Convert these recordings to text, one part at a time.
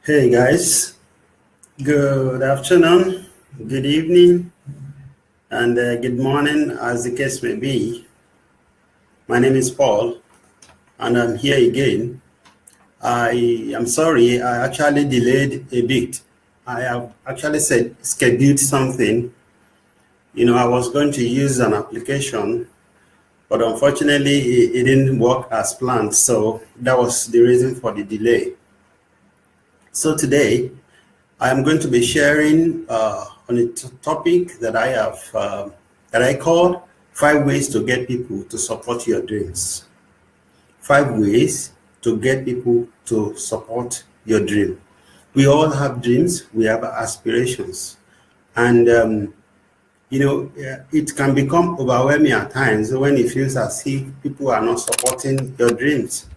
Hey guys, good afternoon, good evening, and good morning, as the case may be. My name is Paul, and I'm here again. I am sorry, I actually delayed a bit. I have actually scheduled something. I was going to use an application, but unfortunately, it didn't work as planned. So that was the reason for the delay. So today, I am going to be sharing on a topic that I have that I called 5 ways to get people to support your dreams. 5 ways to get people to support your dream. We all have dreams. We have aspirations, and it can become overwhelming at times when it feels as if people are not supporting your dreams.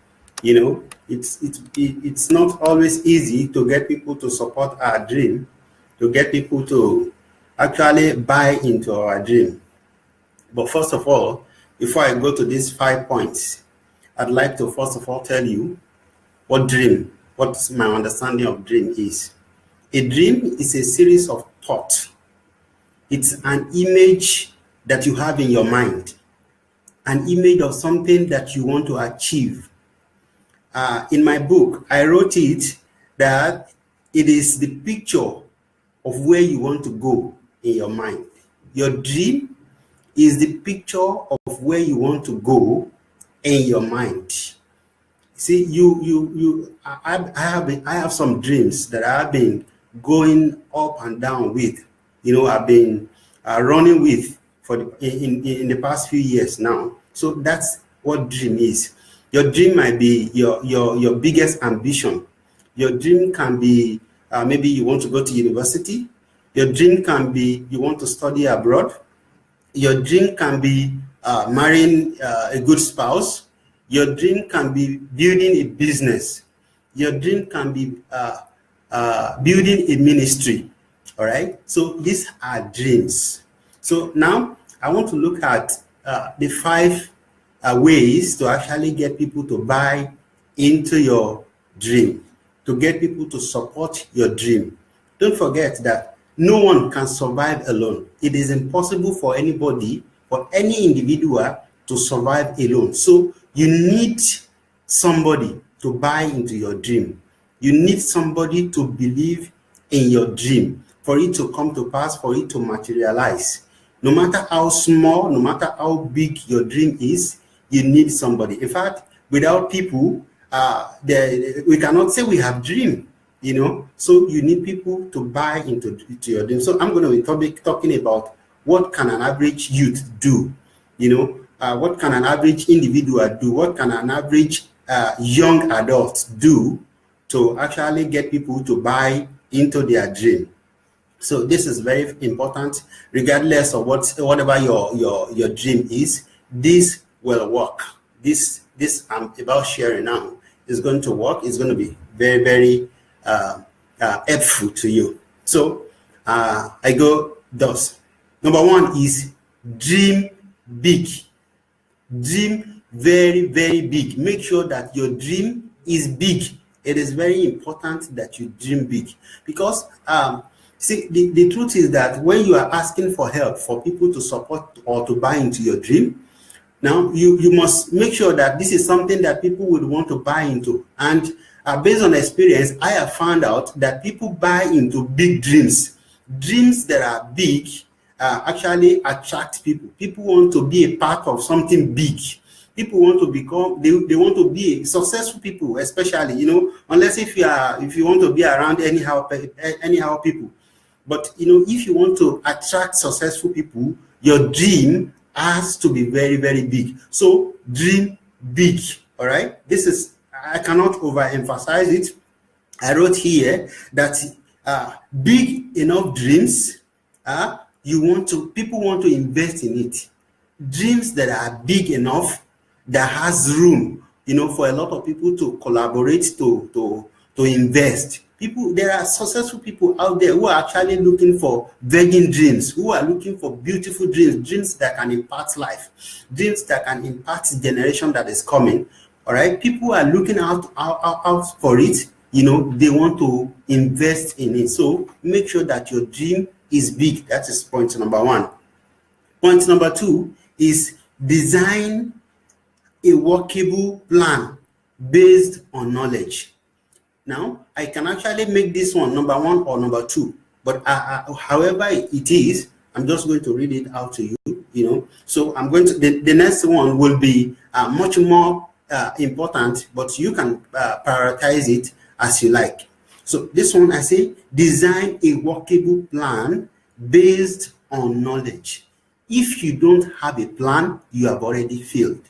It's not always easy to get people to support our dream, to get people to actually buy into our dream. But first of all, before I go to these 5 points, I'd like to first of all tell you what my understanding of dream is. A dream is a series of thoughts. It's an image that you have in your mind, an image of something that you want to achieve. In my book, I wrote it that it is the picture of where you want to go in your mind. Your dream is the picture of where you want to go in your mind. See, I have some dreams that I have been going up and down with. I've been running with in the past few years now. So that's what dream is. Your dream might be your biggest ambition. Your dream can be maybe you want to go to university. Your dream can be you want to study abroad. Your dream can be marrying a good spouse. Your dream can be building a business. Your dream can be building a ministry. All right. So these are dreams. So now I want to look at the 5 ways to actually get people to buy into your dream, to get people to support your dream. Don't forget that no one can survive alone. It is impossible for anybody, for any individual to survive alone. So you need somebody to buy into your dream. You need somebody to believe in your dream for it to come to pass, for it to materialize. No matter how small, no matter how big your dream is, you need somebody. In fact, without people, we cannot say we have dream. So you need people to buy into your dream. So I'm going to be talking about what can an average youth do. What can an average individual do? What can an average young adult do to actually get people to buy into their dream? So this is very important, regardless of whatever your dream is. This will work. This I'm about sharing now is going to work. It's going to be very, very helpful to you. So I go thus. Number 1 is dream big. Dream very, very big. Make sure that your dream is big. It is very important that you dream big, because see, the truth is that when you are asking for help for people to support or to buy into your dream, now you must make sure that this is something that people would want to buy into. And based on experience, I have found out that people buy into big dreams. Dreams that are big actually attract people. People want to be a part of something big. People want to become, they want to be successful people, especially, unless if you want to be around anyhow people. But if you want to attract successful people, your dream has to be very, very big. So dream big. All right. I cannot overemphasize it. I wrote here that big enough dreams, people want to invest in it. Dreams that are big enough, that has room, for a lot of people to collaborate, to invest. There are successful people out there who are actually looking for begging dreams, who are looking for beautiful dreams that can impact life, dreams that can impact the generation that is coming. All right, people are looking out for it. they want to invest in it. So make sure that your dream is big. That is point number one. Point number two is design a workable plan based on knowledge. Now, I can actually make this one number one or number two, but however it is, I'm just going to read it out to you. So I'm going to, the next one will be much more important, but you can prioritize it as you like. So this one, I say, design a workable plan based on knowledge. If you don't have a plan, you have already failed.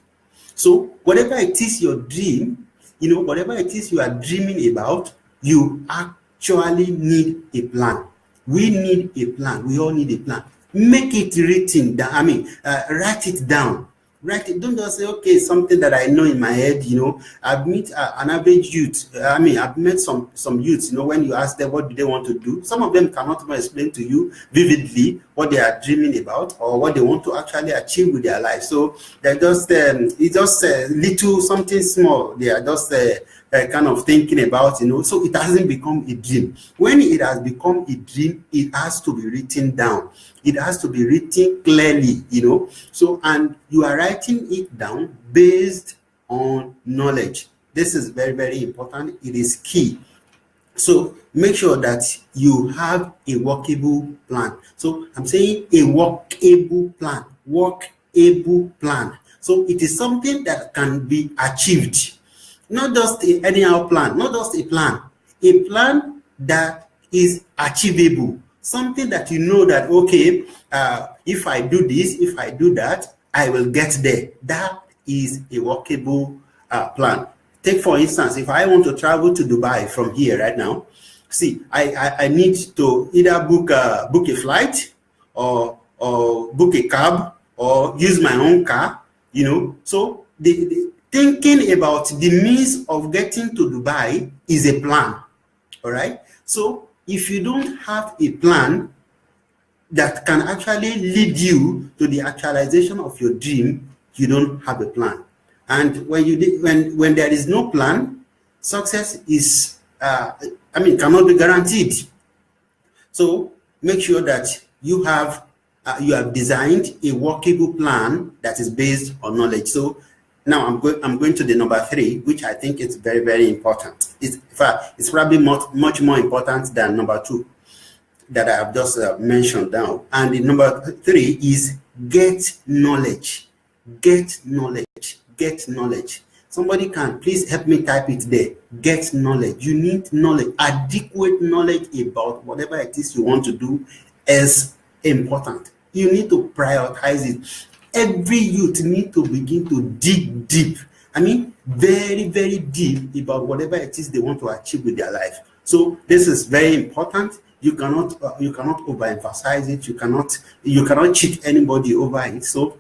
So whatever it is your dream, whatever it is you are dreaming about, you actually need a plan. We need a plan. We all need a plan. Make it written down. Write it down. Write it. Don't just say, okay, something that I know in my head. I've met an average youth. I've met some youths. When you ask them what do they want to do, some of them cannot even explain to you vividly what they are dreaming about or what they want to actually achieve with their life. So they're just it's just little something small. They are just kind of thinking about. So it hasn't become a dream. When it has become a dream, it has to be written down. It has to be written clearly, So, and you are writing it down based on knowledge. This is very, very important. It is key. So make sure that you have a workable plan. So I'm saying a workable plan. Workable plan. So it is something that can be achieved. Not just anyhow plan, not just a plan that is achievable. Something that that, okay, if I do this, if I do that, I will get there. That is a workable plan. Take, for instance, if I want to travel to Dubai from here right now, see, I need to either book a flight or book a cab or use my own car, So the thinking about the means of getting to Dubai is a plan, all right? So if you don't have a plan that can actually lead you to the actualization of your dream, you don't have a plan. And when there is no plan, success is cannot be guaranteed. So make sure that you have designed a workable plan that is based on knowledge. So now I'm going to the number three, which I think is very, very important. It's probably much more important than number two that I have just mentioned now. And the number three is get knowledge. Get knowledge. Get knowledge. Somebody can please help me type it there. Get knowledge. You need knowledge. Adequate knowledge about whatever it is you want to do is important. You need to prioritize it. Every youth need to begin to dig deep. Very, very deep about whatever it is they want to achieve with their life. So this is very important. You cannot overemphasize it. You cannot cheat anybody over it. So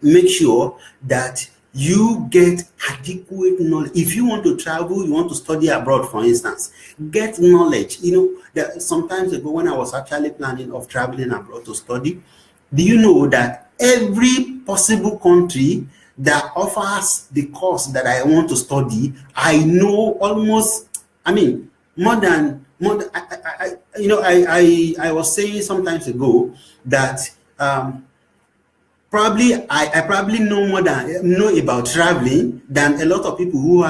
make sure that you get adequate knowledge. If you want to travel, you want to study abroad, for instance, get knowledge. That sometimes ago when I was actually planning of traveling abroad to study, do you know that every possible country that offers the course that I want to study, I know almost, more than I was saying sometimes ago that I probably know about traveling than a lot of people who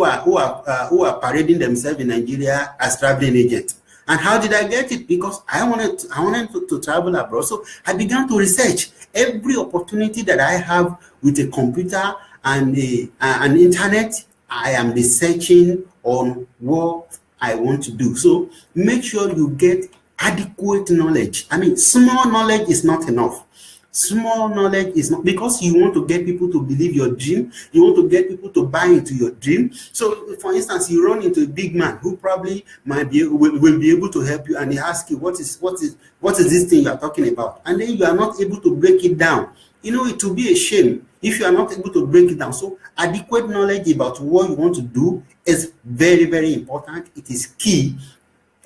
are parading themselves in Nigeria as traveling agents. And how did I get it? Because I wanted to travel abroad. So I began to research every opportunity that I have with a computer and an internet. I am researching on what I want to do. So make sure you get adequate knowledge. Small knowledge is not enough. Small knowledge is not, because you want to get people to believe your dream. You want to get people to buy into your dream. So, for instance, you run into a big man who probably will be able to help you, and he asks you, what is this thing you are talking about? And then you are not able to break it down. It will be a shame if you are not able to break it down. So, adequate knowledge about what you want to do is very, very important. It is key,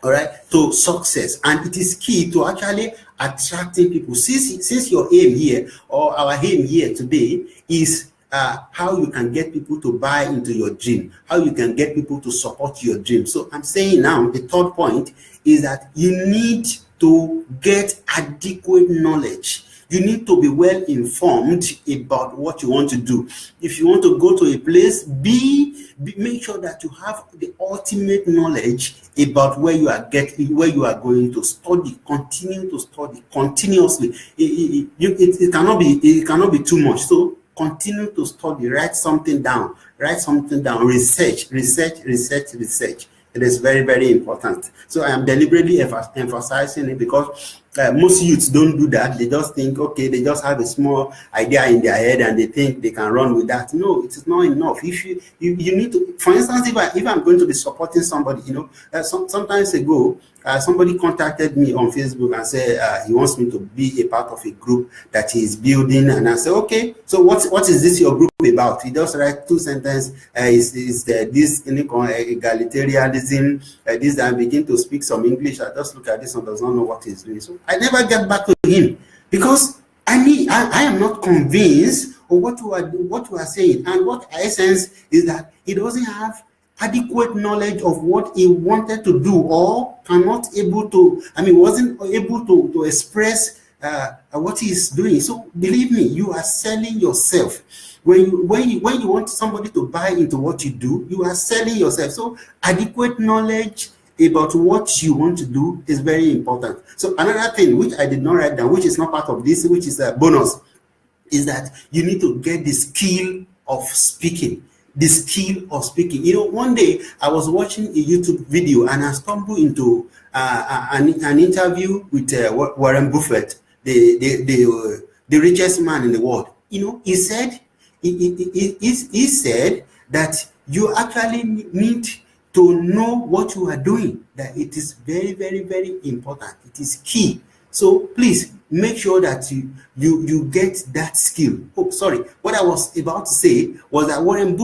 all right, to success, and it is key to actually attracting people. Since your aim here, or our aim here today, is how you can get people to buy into your dream, how you can get people to support your dream. So I'm saying now, the third point is that you need to get adequate knowledge. You need to be well informed about what you want to do. If you want to go to a place, make sure that you have the ultimate knowledge about where you are going to study. Continue to study continuously. It cannot be too much. So continue to study. Write something down. Research. It is very, very important. So I am deliberately emphasizing it because most youths don't do that. They just think, okay, they just have a small idea in their head and they think they can run with that. No, it is not enough. If you need to, for instance, if I'm going to be supporting somebody, sometimes ago, somebody contacted me on Facebook and said he wants me to be a part of a group that he is building, and I said, okay, so what is this your group about? He just write 2 sentences. Is this egalitarianism? This, I begin to speak some English. I just look at this and does not know what he's doing. So I never get back to him because I am not convinced of what you are saying, and what I sense is that he doesn't have adequate knowledge of what he wanted to do, or wasn't able to express what he is doing. So believe me, you are selling yourself. When you want somebody to buy into what you do, you are selling yourself. So adequate knowledge about what you want to do is very important. So another thing which I did not write down, which is not part of this, which is a bonus, is that you need to get the skill of speaking. The skill of speaking. One day I was watching a YouTube video and I stumbled into an interview with Warren Buffett, the richest man in the world. He said that you actually need to know what you are doing, that it is very, very, very important. It is key. So please make sure that you get that skill. Oh, sorry. What I was about to say was that Warren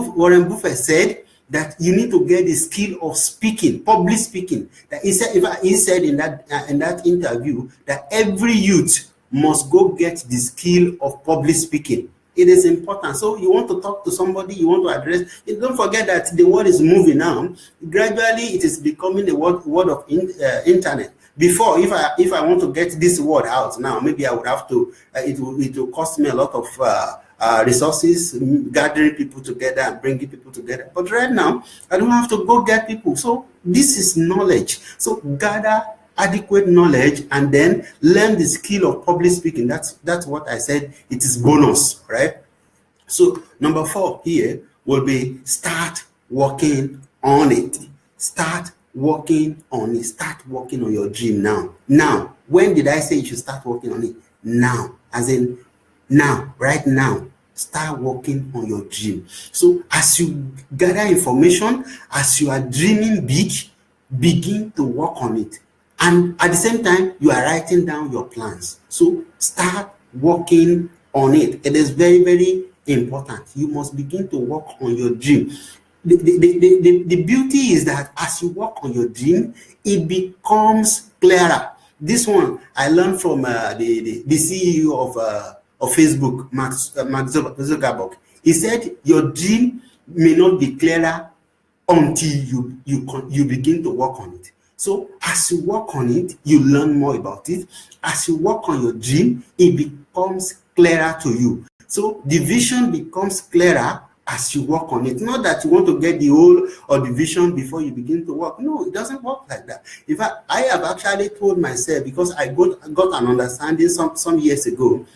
Buffett said that you need to get the skill of speaking, public speaking. That he said in that interview that every youth must go get the skill of public speaking. It is important. So you want to talk to somebody, you want to address. Don't forget that the world is moving now. Gradually, it is becoming the world of internet. Before, if I want to get this word out now, maybe I would have to. It will cost me a lot of resources, gathering people together and bringing people together. But right now, I don't have to go get people. So this is knowledge. So gather adequate knowledge and then learn the skill of public speaking. That's what I said. It is bonus, right? So number 4 here will be start working on it. Start working on it. Start working on your dream now. Now, when did I say you should start working on it? Now, as in now, right now. Start working on your dream. So as you gather information, as you are dreaming big, begin to work on it. And at the same time, you are writing down your plans. So start working on it. It is very, very important. You must begin to work on your dream. The beauty is that as you work on your dream, it becomes clearer. This one I learned from the CEO of Facebook, Mark Zuckerberg. He said your dream may not be clearer until you begin to work on it. So as you work on it, you learn more about it. As you work on your dream, it becomes clearer to you. So the vision becomes clearer as you work on it. Not that you want to get the whole or the vision before you begin to work. No, it doesn't work like that. In fact, I have actually told myself, because I got an understanding some years ago,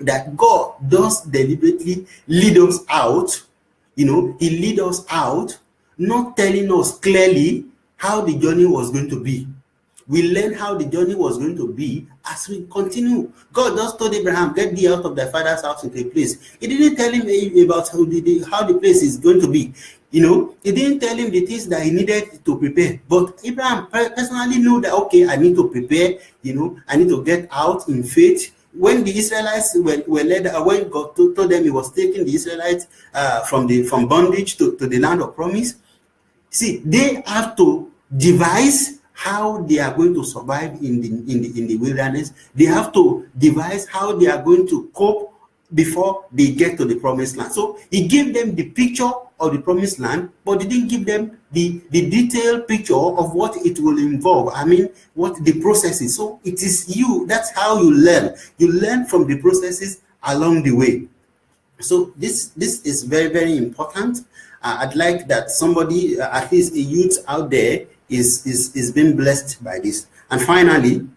that God does deliberately lead us out. He lead us out, not telling us clearly how the journey was going to be. We learn how the journey was going to be as we continue. God just told Abraham, get thee out of thy father's house into a place. He didn't tell him about how the place is going to be. He didn't tell him the things that he needed to prepare. But Abraham personally knew that, okay, I need to prepare, I need to get out in faith. When the Israelites were led, when God told them he was taking the Israelites from bondage to the land of promise, see, they have to devise how they are going to survive in the wilderness. They have to devise how they are going to cope before they get to the promised land. So he gave them the picture of the promised land, but he didn't give them the detailed picture of what it will involve. I mean, what the process is. So it is you. That's how you learn. You learn from the processes along the way. So this is very, very important. I'd like that somebody, at least a youth out there, is being blessed by this. And finally,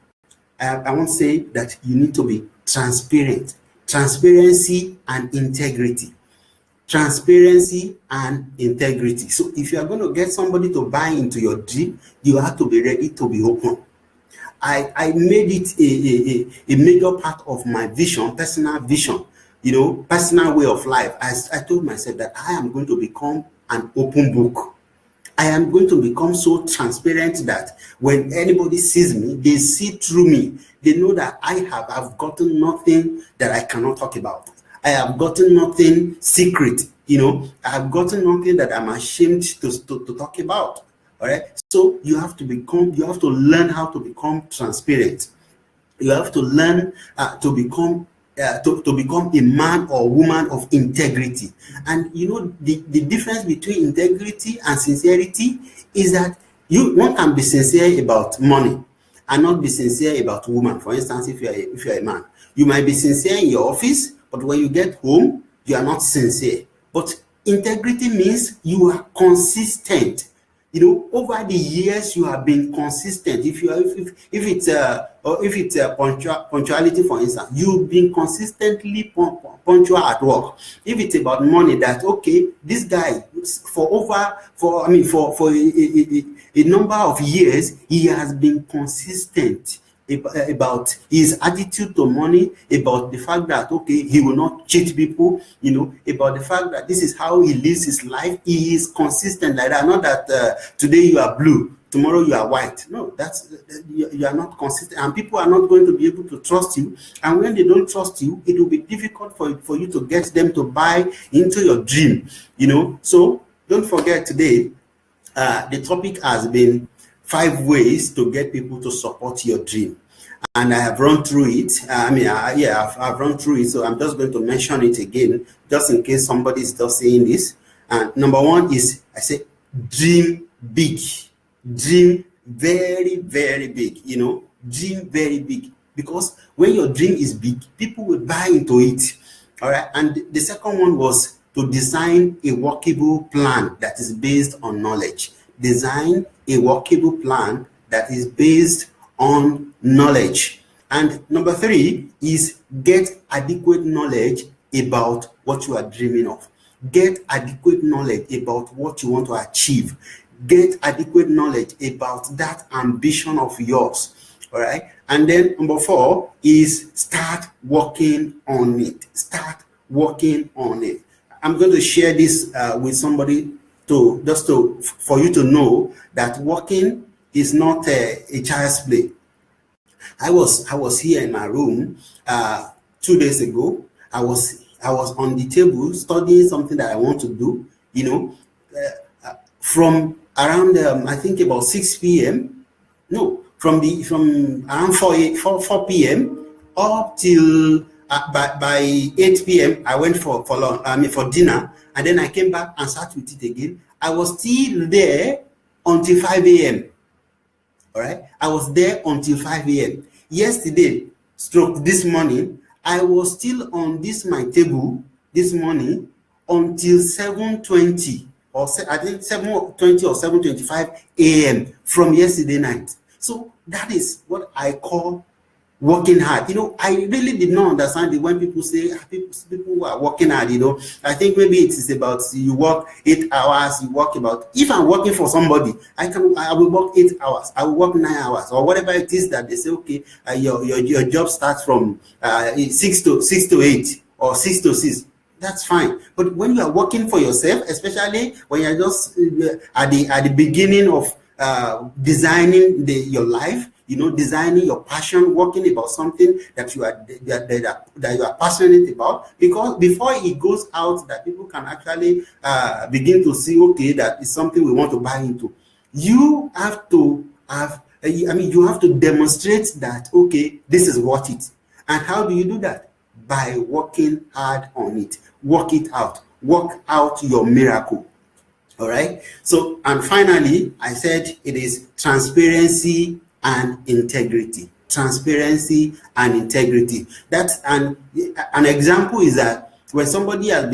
I want to say that you need to be transparent. Transparency and integrity. Transparency and integrity. So if you are going to get somebody to buy into your dream, you have to be ready to be open. I made it a major part of my vision, personal vision, personal way of life. I told myself that I am going to become an open book. I am going to become so transparent that when anybody sees me, they see through me. They know that I've gotten nothing that I cannot talk about. I have gotten nothing secret. I have gotten nothing that I'm ashamed to talk about. All right. So you have to learn how to become transparent. You have to learn to become a man or woman of integrity. And the difference between integrity and sincerity is that one can be sincere about money and not be sincere about woman. For instance, if you're a man, you might be sincere in your office, but when you get home, you are not sincere. But integrity means you are consistent. Over the years you have been consistent. If it's punctuality, for instance, you've been consistently punctual at work. If it's about money, that okay, this guy for a number of years he has been consistent about his attitude to money, about the fact that okay, he will not cheat people, about the fact that this is how he lives his life. He is consistent like that. Not that today you are blue, tomorrow you are white. No, you are not consistent, and people are not going to be able to trust you. And when they don't trust you, it will be difficult for you to get them to buy into your dream. So don't forget today, the topic has been 5 ways to get people to support your dream, and I have run through it. I've run through it, so I'm just going to mention it again, just in case somebody is just saying this. And number 1 is, I say, dream big, dream very, very big. Dream very big, because when your dream is big, people will buy into it. All right. And the second one was to design a workable plan that is based on knowledge. Design a workable plan that is based on knowledge. And number 3 is get adequate knowledge about what you are dreaming of. Get adequate knowledge about what you want to achieve. Get adequate knowledge about that ambition of yours. All right. And then number 4 is start working on it. Start working on it. I'm going to share this with somebody for you to know that working is not a child's play. I was here in my room 2 days ago. I was on the table studying something that I want to do. From around I think about 6 p.m. No, from around 4 p.m. up till by 8 p.m. I went for dinner, and then I came back and sat with it again. I was still there until 5 a.m. All right, I was there until 5 a.m. Yesterday, this morning, I was still on my table this morning until 7:20, or I think 7:20 or 7:25 a.m. from yesterday night. So that is what I call working hard. I really did not understand it when people say people who are working hard. I think maybe it is about you work 8 hours. You work about, if I'm working for somebody, I will work 8 hours. I will work 9 hours, or whatever it is that they say. Okay, your job starts from 6 to 8 or 6 to 6. That's fine. But when you are working for yourself, especially when you're just at the beginning of designing your life, designing your passion, working about something that you are passionate about, because before it goes out, that people can actually begin to see, okay, that is something we want to buy into. You have to you have to demonstrate that, okay, this is worth it. And how do you do that? by working hard on it. Work it out. Work out your miracle. All right. So, and finally, I said it is transparency and integrity. Transparency and integrity. That's an example is that when somebody has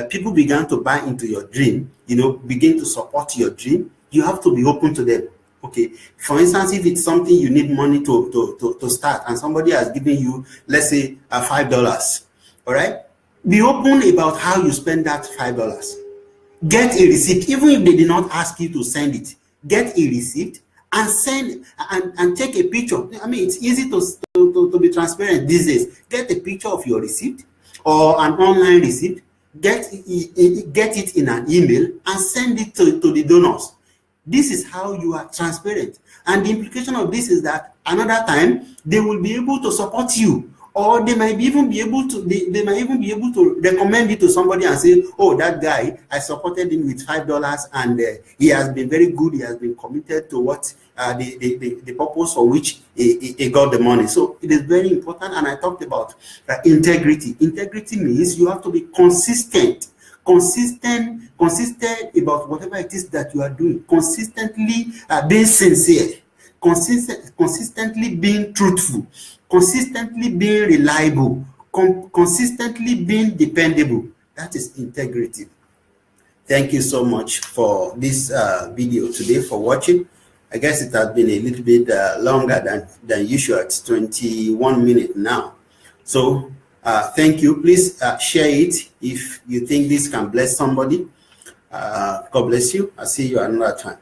people began to buy into your dream, begin to support your dream, you have to be open to them. Okay. For instance, if it's something you need money to start, and somebody has given you, let's say, $5. All right. Be open about how you spend that $5. Get a receipt, even if they did not ask you to send it. Get a receipt and send and take a picture. I mean, it's easy to be transparent these days. Get a picture of your receipt or an online receipt. Get it in an email and send it to the donors. This is how you are transparent. And the implication of this is that another time they will be able to support you. Or they might even be able to recommend it to somebody and say, oh, that guy, I supported him with $5 and he has been very good. He has been committed to what the purpose for which he got the money. So it is very important. And I talked about integrity. Integrity means you have to be consistent about whatever it is that you are doing. Consistently being sincere. Consistently being truthful. Consistently being reliable, consistently being dependable. That is integrity. Thank you so much for this video today, for watching. I guess it has been a little bit longer than usual. It's 21 minutes now. So thank you. Please share it if you think this can bless somebody. God bless you. I'll see you another time.